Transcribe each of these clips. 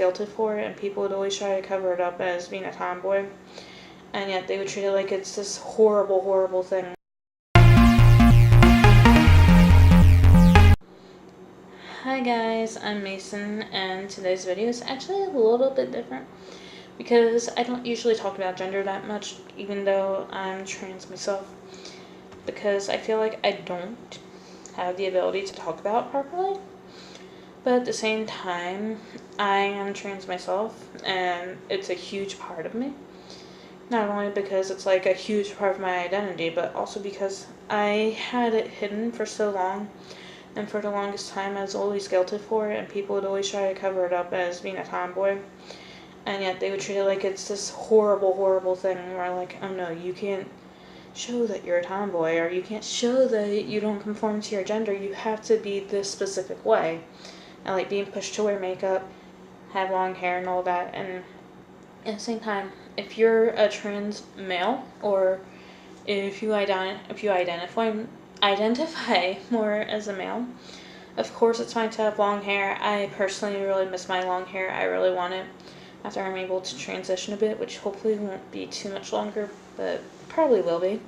guilty for it, and people would always try to cover it up as being a tomboy, and yet they would treat it like it's this horrible, horrible thing. Hi guys, I'm Mason, and today's video is actually a little bit different because I don't usually talk about gender that much, even though I'm trans myself, because I feel like I don't have the ability to talk about it properly. But at the same time, I am trans myself, and it's a huge part of me. Not only because it's like a huge part of my identity, but also because I had it hidden for so long, and for the longest time I was always guilty for it, and people would always try to cover it up as being a tomboy, and yet they would treat it like it's this horrible, horrible thing where like, oh no, you can't show that you're a tomboy, or you can't show that you don't conform to your gender, you have to be this specific way. And like being pushed to wear makeup, have long hair and all that. And at the same time, if you're a trans male, or if you identify more as a male, of course it's fine to have long hair. I personally really miss my long hair. I really want it after I'm able to transition a bit, which hopefully won't be too much longer, but probably will be.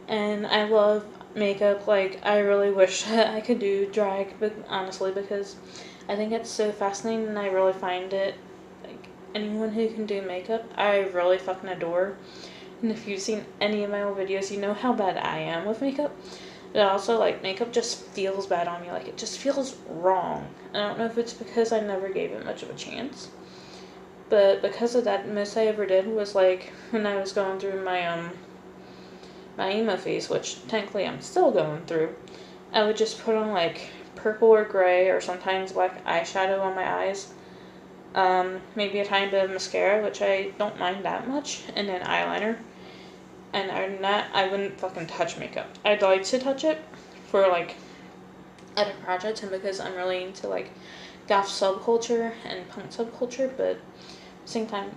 And I love makeup. Like, I really wish that I could do drag, but honestly, because I think it's so fascinating, and I really find it, like, anyone who can do makeup, I really fucking adore. And if you've seen any of my old videos, you know how bad I am with makeup. But also, like, makeup just feels bad on me. Like, it just feels wrong. I don't know if it's because I never gave it much of a chance, but because of that, the most I ever did was, like, when I was going through my emo phase, which technically I'm still going through, I would just put on like purple or gray, or sometimes black eyeshadow on my eyes, maybe a tiny bit of mascara, which I don't mind that much, and then eyeliner. And other than that, I wouldn't fucking touch makeup. I'd like to touch it for like other projects, and because I'm really into like goth subculture and punk subculture, but at the same time,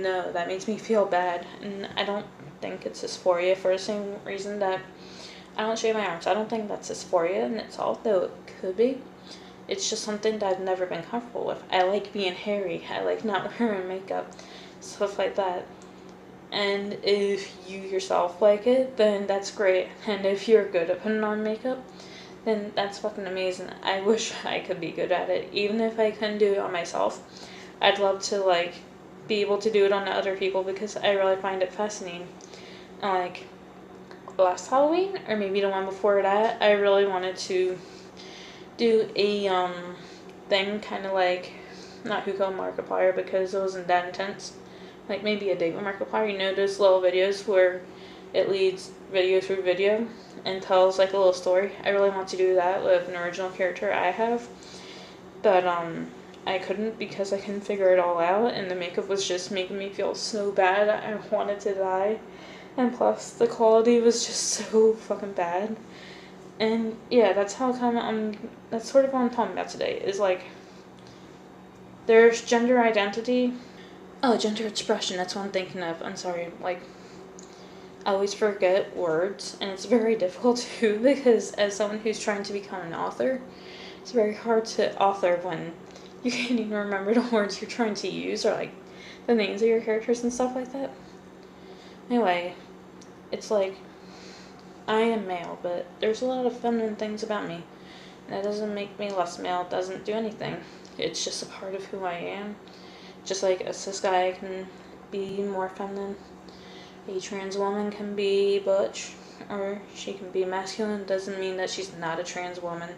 no, that makes me feel bad, and I don't think it's dysphoria, for the same reason that I don't shave my arms. I don't think that's dysphoria in itself, though it could be. It's just something that I've never been comfortable with. I like being hairy. I like not wearing makeup, stuff like that. And if you yourself like it, then that's great. And if you're good at putting on makeup, then that's fucking amazing. I wish I could be good at it. Even if I couldn't do it on myself, I'd love to like be able to do it on other people, because I really find it fascinating. Like last Halloween, or maybe the one before that, I really wanted to do a thing kind of like, not Who Killed Markiplier, because it wasn't that intense, like maybe a date with Markiplier, you know, those little videos where it leads video through video and tells like a little story. I really want to do that with an original character I have, but I couldn't, because I couldn't figure it all out, and the makeup was just making me feel so bad. I wanted to die. And plus, the quality was just so fucking bad. And yeah, that's how that's sort of what I'm talking about today, is like, there's gender identity. Oh, gender expression, that's what I'm thinking of. I'm sorry, like, I always forget words, and it's very difficult too, because as someone who's trying to become an author, it's very hard to author when you can't even remember the words you're trying to use, or like the names of your characters and stuff like that. Anyway, it's like, I am male, but there's a lot of feminine things about me. And that doesn't make me less male, it doesn't do anything. It's just a part of who I am. Just like a cis guy can be more feminine, a trans woman can be butch, or she can be masculine, doesn't mean that she's not a trans woman.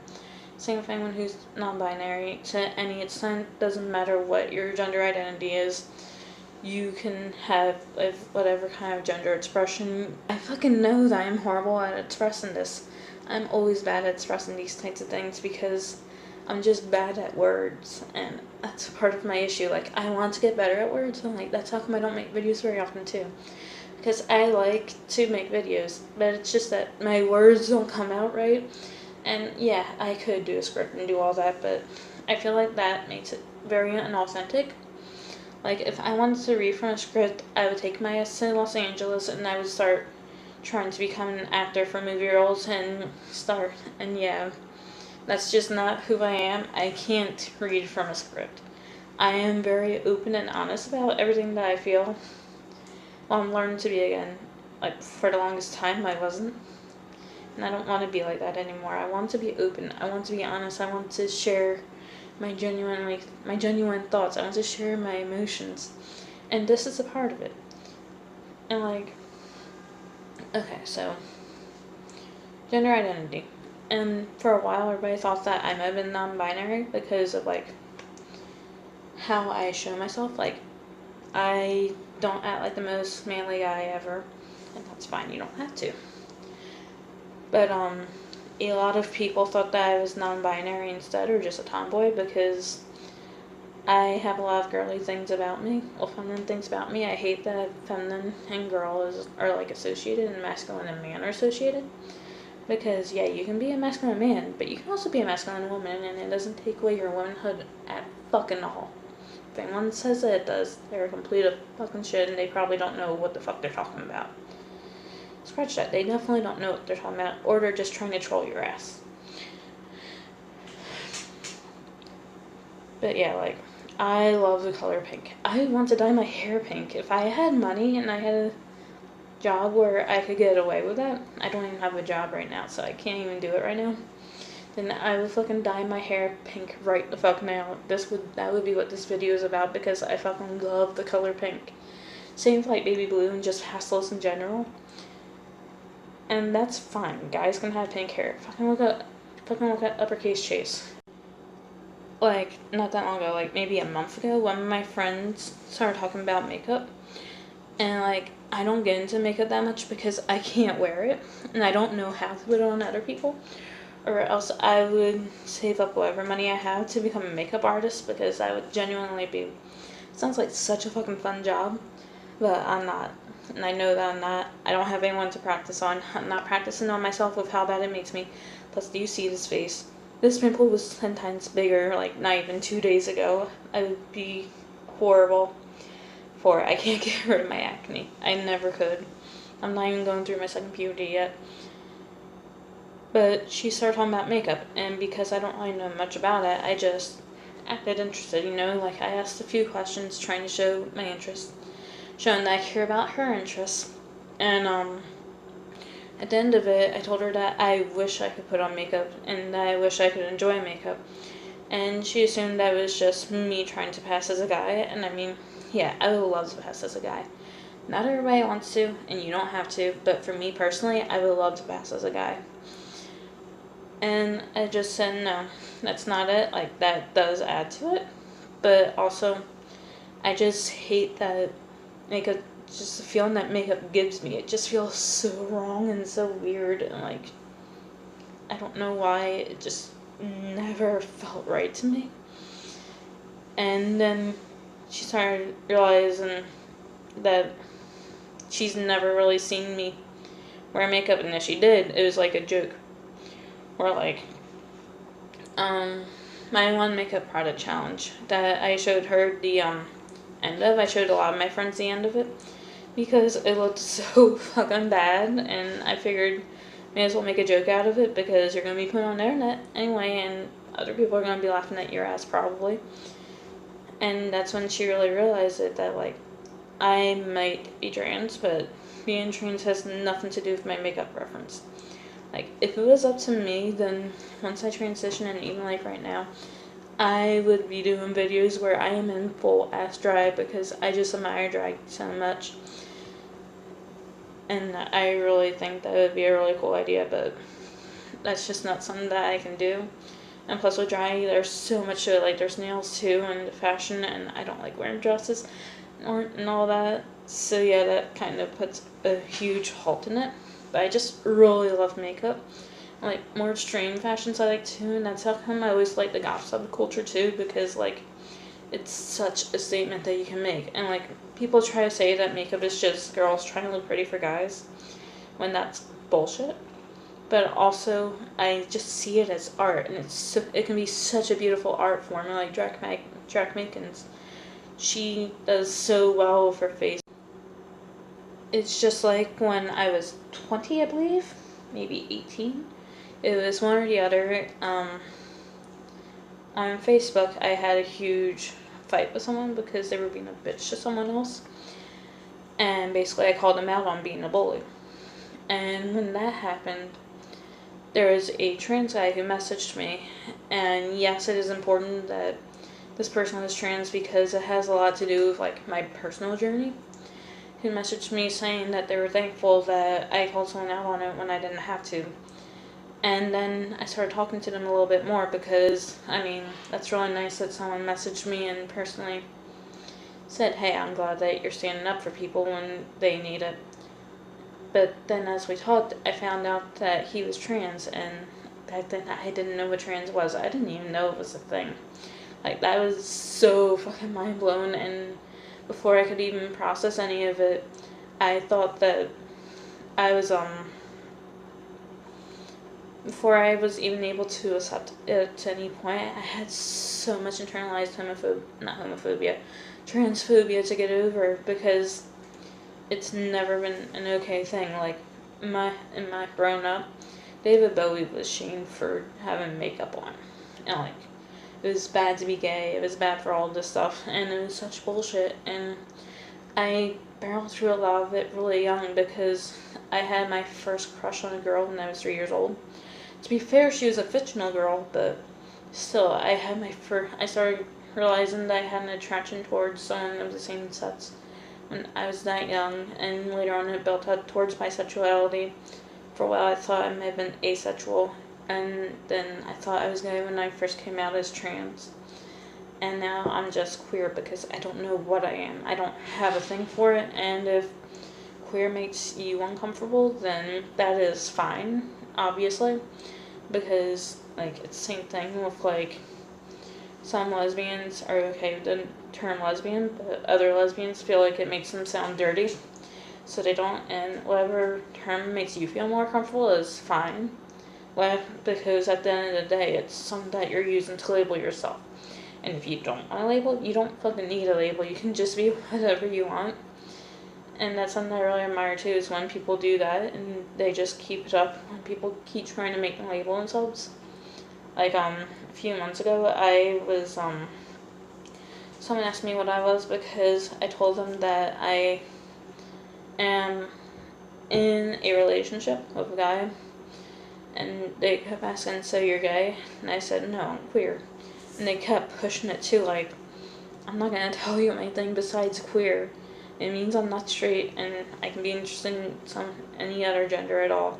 Same with anyone who's non-binary, to any extent, doesn't matter what your gender identity is. You can have whatever kind of gender expression. I fucking know that I'm horrible at expressing this. I'm always bad at expressing these types of things, because I'm just bad at words, and that's part of my issue. Like, I want to get better at words, and like, that's how come I don't make videos very often too. Because I like to make videos, but it's just that my words don't come out right. And yeah, I could do a script and do all that, but I feel like that makes it very unauthentic. Like, if I wanted to read from a script, I would take my ass to Los Angeles, and I would start trying to become an actor for movie roles, and yeah, that's just not who I am. I can't read from a script. I am very open and honest about everything that I feel. Well, I'm learning to be again. Like, for the longest time, I wasn't. And I don't want to be like that anymore. I want to be open. I want to be honest. I want to share my genuine thoughts. I want to share my emotions. And this is a part of it. And, like, okay, so, gender identity. And for a while, everybody thought that I might have been non-binary because of, like, how I show myself. Like, I don't act like the most manly guy ever. And that's fine, you don't have to. But, a lot of people thought that I was non-binary instead, or just a tomboy, because I have a lot of girly things about me, well, feminine things about me. I hate that feminine and girl are like associated, and masculine and man are associated. Because, yeah, you can be a masculine man, but you can also be a masculine woman, and it doesn't take away your womanhood at fucking all. If anyone says that it does, they're a complete of fucking shit, and they probably don't know what the fuck they're talking about. Scratch that. They definitely don't know what they're talking about, or they're just trying to troll your ass. But yeah, like, I love the color pink. I want to dye my hair pink. If I had money and I had a job where I could get away with that, I don't even have a job right now, so I can't even do it right now, then I would fucking dye my hair pink right the fuck now. That would be what this video is about, because I fucking love the color pink. Same with like baby blue and just pastels in general. And that's fine. Guys can have pink hair. Fucking look at Uppercase Chase. Like, not that long ago, like maybe a month ago, one of my friends started talking about makeup. And like, I don't get into makeup that much because I can't wear it. And I don't know how to put it on other people. Or else I would save up whatever money I have to become a makeup artist, because I would genuinely be... It sounds like such a fucking fun job. But I'm not. And I know that I'm not. I don't have anyone to practice on. I'm not practicing on myself with how bad it makes me. Plus, do you see this face? This pimple was 10 times bigger, like, not even 2 days ago. I would be horrible for it. I can't get rid of my acne. I never could. I'm not even going through my second puberty yet. But she started talking about makeup, and because I don't really know much about it, I just acted interested, you know? Like, I asked a few questions trying to show my interest, showing that I care about her interests. And, at the end of it, I told her that I wish I could put on makeup, and that I wish I could enjoy makeup. And she assumed that it was just me trying to pass as a guy, and I mean, yeah, I would love to pass as a guy. Not everybody wants to, and you don't have to, but for me personally, I would love to pass as a guy. And I just said, no, that's not it. Like, that does add to it, but also, I just hate that makeup, just the feeling that makeup gives me. It just feels so wrong and so weird, and like, I don't know why, it just never felt right to me. And then she started realizing that she's never really seen me wear makeup, and if she did, it was like a joke. Or like, my one makeup product challenge that I showed her the end of. I showed a lot of my friends the end of it because it looked so fucking bad, and I figured may as well make a joke out of it, because you're going to be put on the internet anyway, and other people are going to be laughing at your ass probably. And that's when she really realized it, that like, I might be trans, but being trans has nothing to do with my makeup preference. Like, if it was up to me, then once I transition, and even like right now, I would be doing videos where I am in full ass drag, because I just admire drag so much. And I really think that would be a really cool idea, but that's just not something that I can do. And plus with drag, there's so much to it. Like, there's nails too, and fashion, and I don't like wearing dresses and all that. So yeah, that kind of puts a huge halt in it. But I just really love makeup. I like more extreme fashions I like too, and that's how come I always like the goth subculture too, because like, it's such a statement that you can make. And like, people try to say that makeup is just girls trying to look pretty for guys, when that's bullshit. But also, I just see it as art, and it can be such a beautiful art form. And like Drac Makins, she does so well with her face. It's just like when I was 20, I believe, maybe 18. It was one or the other. On Facebook, I had a huge fight with someone because they were being a bitch to someone else. And basically I called them out on being a bully. And when that happened, there was a trans guy who messaged me. And yes, it is important that this person is trans because it has a lot to do with like my personal journey. Who messaged me saying that they were thankful that I called someone out on it when I didn't have to. And then I started talking to them a little bit more because, I mean, that's really nice that someone messaged me and personally said, hey, I'm glad that you're standing up for people when they need it. But then as we talked, I found out that he was trans, and back then I didn't know what trans was. I didn't even know it was a thing. Like, that was so fucking mind blown, and before I could even process any of it, I thought that I was, before I was even able to accept it to any point, I had so much internalized transphobia to get over, because it's never been an okay thing. Like, in my grown up, David Bowie was shamed for having makeup on. And, like, it was bad to be gay, it was bad for all this stuff, and it was such bullshit. And I barreled through a lot of it really young because I had my first crush on a girl when I was 3 years old. To be fair, she was a fictional girl, but still, I started realizing that I had an attraction towards someone of the same sex when I was that young, and later on it built up towards bisexuality. For a while I thought I may have been asexual, and then I thought I was gay when I first came out as trans. And now I'm just queer because I don't know what I am. I don't have a thing for it, and if queer makes you uncomfortable, then that is fine, obviously. Because, like, it's the same thing with, like, some lesbians are okay with the term lesbian, but other lesbians feel like it makes them sound dirty, so they don't, and whatever term makes you feel more comfortable is fine. Because at the end of the day, it's something that you're using to label yourself. And if you don't want a label, you don't fucking need a label. You can just be whatever you want. And that's something I really admire too, is when people do that and they just keep it up, when people keep trying to make them label themselves. Like, a few months ago, someone asked me what I was because I told them that I am in a relationship with a guy, and they kept asking, so you're gay? And I said, no, I'm queer. And they kept pushing it too, like, I'm not gonna tell you anything besides queer. It means I'm not straight, and I can be interested in any other gender at all.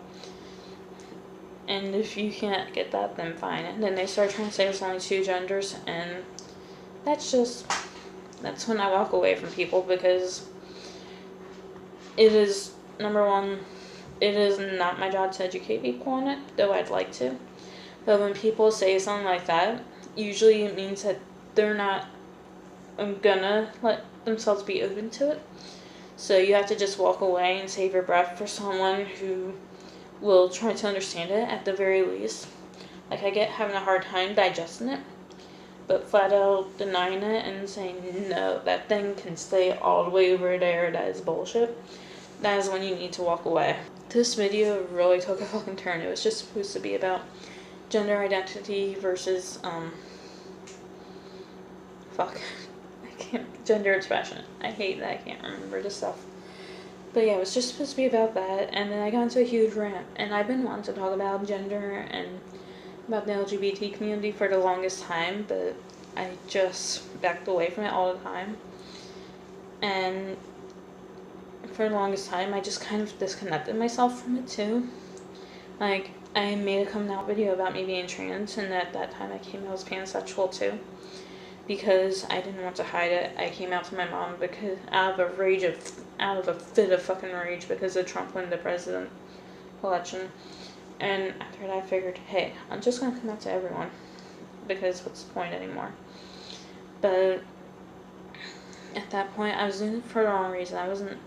And if you can't get that, then fine. And then they start trying to say there's only two genders, and that's when I walk away from people, because it is, number one, it is not my job to educate people on it, though I'd like to. But when people say something like that, usually it means that they're not gonna let themselves be open to it. So you have to just walk away and save your breath for someone who will try to understand it at the very least. Like, I get having a hard time digesting it, but flat out denying it and saying, no, that thing can stay all the way over there, that is bullshit, that is when you need to walk away. This video really took a fucking turn. It was just supposed to be about gender identity versus, gender expression. I hate that I can't remember this stuff. But yeah, it was just supposed to be about that, and then I got into a huge rant, and I've been wanting to talk about gender and about the LGBT community for the longest time, but I just backed away from it all the time. And for the longest time, I just kind of disconnected myself from it too. Like, I made a coming out video about me being trans, and at that time I came out as pansexual too, because I didn't want to hide it. I came out to my mom because out of a fit of fucking rage because of Trump winning the president election. And after that, I figured, hey, I'm just gonna come out to everyone, because what's the point anymore? But at that point, I was doing it for the wrong reason. I wasn't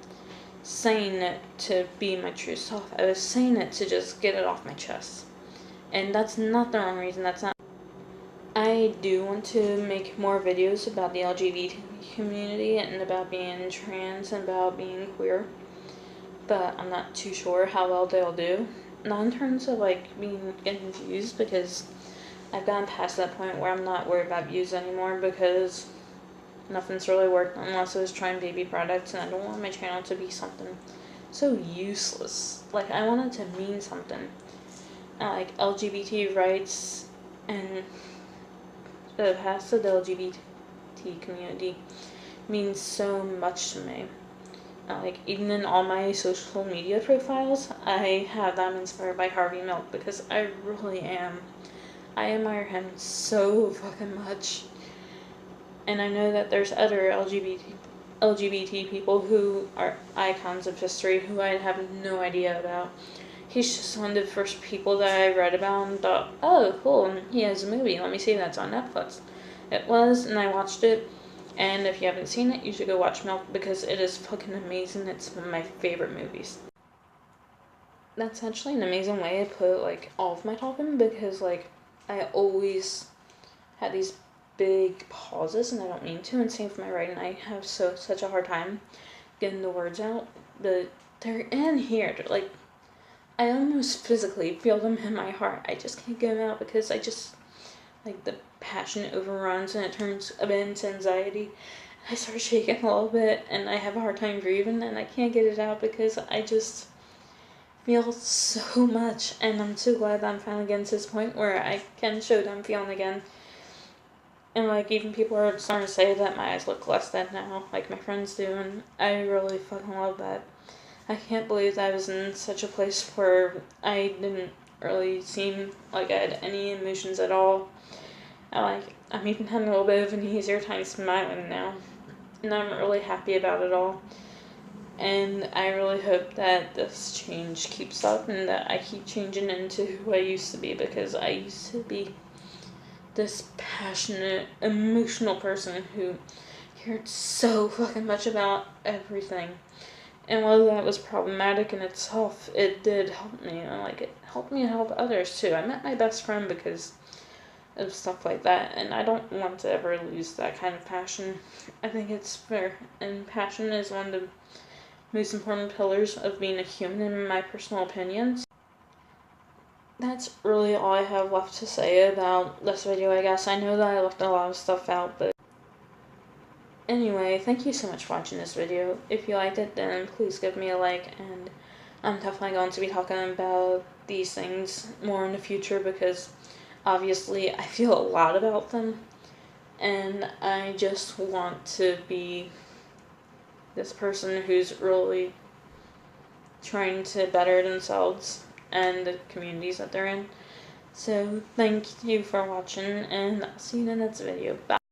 saying it to be my true self. I was saying it to just get it off my chest. And that's not the wrong reason. I do want to make more videos about the LGBT community and about being trans and about being queer, but I'm not too sure how well they'll do. Not in terms of, like, getting views, because I've gotten past that point where I'm not worried about views anymore, because nothing's really worked unless I was trying baby products, and I don't want my channel to be something so useless. Like, I want it to mean something. Like, LGBT rights and the past of the LGBT community means so much to me. Like, even in all my social media profiles, I have them inspired by Harvey Milk, because I really am. I admire him so fucking much. And I know that there's other LGBT people who are icons of history who I have no idea about. He's just one of the first people that I read about and thought, oh, cool, he has a movie, let me see if that's on Netflix. It was, and I watched it, and if you haven't seen it, you should go watch Milk, because it is fucking amazing. It's one of my favorite movies. That's actually an amazing way to put, like, all of my talking, because, like, I always had these big pauses, and I don't mean to, and same for my writing. I have such a hard time getting the words out, but they're in here. They're, like, I almost physically feel them in my heart. I just can't get them out because I just, like, the passion overruns and it turns a bit into anxiety. I start shaking a little bit and I have a hard time breathing, and I can't get it out because I just feel so much, and I'm so glad that I'm finally getting to this point where I can show that I'm feeling again. And, like, even people are starting to say that my eyes look less than now, like my friends do, and I really fucking love that. I can't believe that I was in such a place where I didn't really seem like I had any emotions at all. I'm even having a little bit of an easier time smiling now, and I'm really happy about it all. And I really hope that this change keeps up and that I keep changing into who I used to be, because I used to be this passionate, emotional person who cared so fucking much about everything. And while that was problematic in itself, it did help me, and, like, it helped me help others too. I met my best friend because of stuff like that, and I don't want to ever lose that kind of passion. I think it's fair, and passion is one of the most important pillars of being a human, in my personal opinion. That's really all I have left to say about this video, I guess. I know that I left a lot of stuff out, but anyway, thank you so much for watching this video. If you liked it, then please give me a like, and I'm definitely going to be talking about these things more in the future, because obviously I feel a lot about them, and I just want to be this person who's really trying to better themselves and the communities that they're in. So thank you for watching, and I'll see you in the next video. Bye.